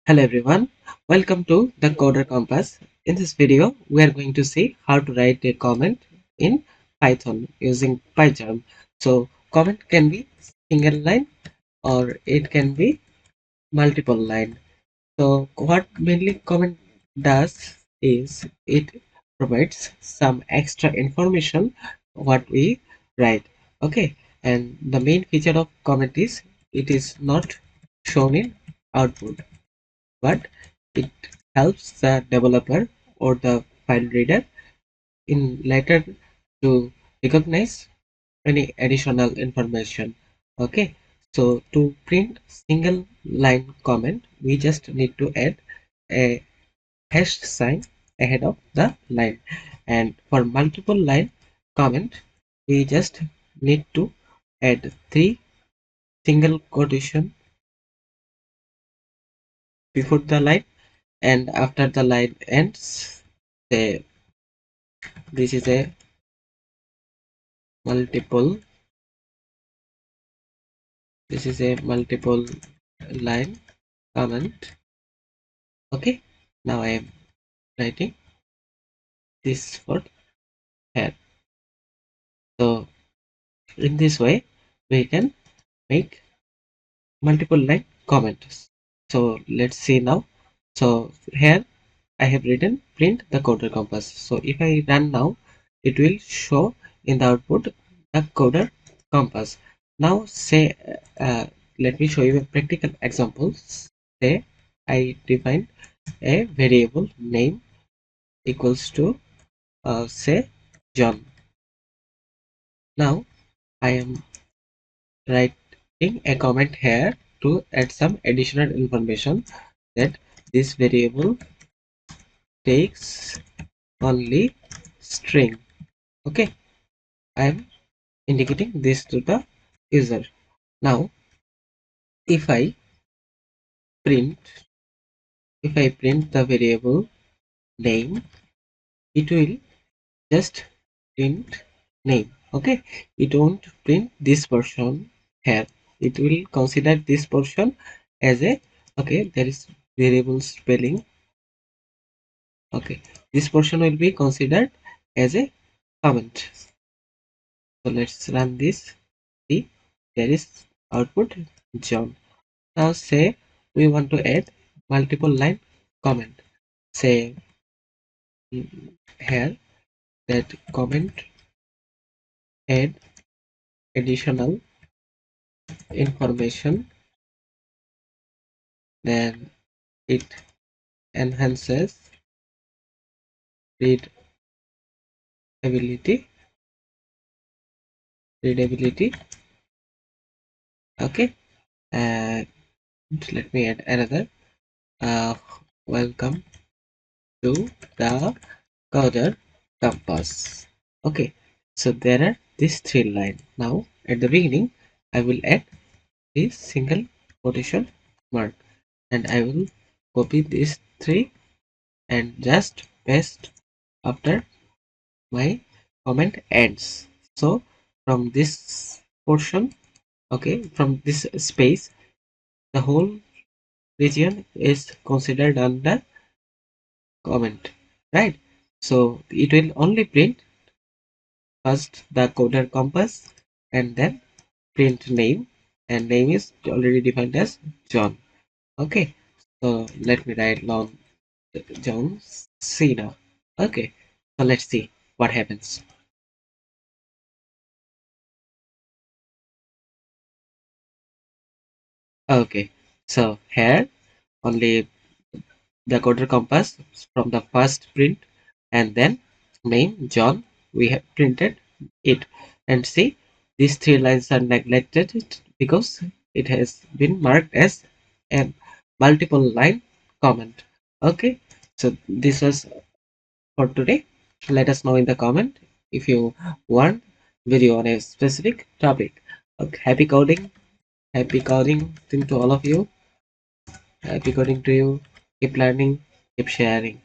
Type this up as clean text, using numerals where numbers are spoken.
Hello everyone, welcome to the Coder Compass. In this video, we are going to see how to write a comment in Python using PyCharm. So, comment can be single line or it can be multiple line. So, what mainly comment does is it provides some extra information what we write. Okay, and the main feature of comment is it is not shown in output, but it helps the developer or the file reader in later to recognize any additional information. Okay, so to print single line comment, we just need to add a hash sign ahead of the line, and for multiple line comment, we just need to add three single quotation before the line, and after the line ends, say this is a multiple multiple line comment. Okay, now I am writing this for here. So in this way we can make multiple line comments. So let's see now. So here I have written print the coder compass. So if I run now, it will show in the output the coder compass. Now say, let me show you a practical example. Say I define a variable name equals to say John. Now I am writing a comment here to add some additional information that this variable takes only string. Okay, I am indicating this to the user. Now if I print the variable name, it will just print name. Okay, it won't print this portion here. It will consider this portion as a, okay, there is variable spelling. Okay, this portion will be considered as a comment. So let's run this. See, there is output John. Now say we want to add multiple line comment. Say here that comment add additional information, then it enhances readability readability. Okay, and let me add another, welcome to the coder compass. Okay, so there are these three lines. Now at the beginning I will add this single quotation mark, and I will copy these three and just paste after my comment ends. So from this portion, okay, from this space, the whole region is considered under comment, right? So it will only print first the coder compass and then print name, and name is already defined as John. Okay, so let me write long John Cena. Okay, so let's see what happens. Okay, so here only the coder compass from the first print, and then name John, we have printed it, and see these three lines are neglected because it has been marked as a multiple line comment. Okay, so this was for today. Let us know in the comment if you want video on a specific topic. Okay, happy coding to all of you. Happy coding to you. Keep learning, keep sharing.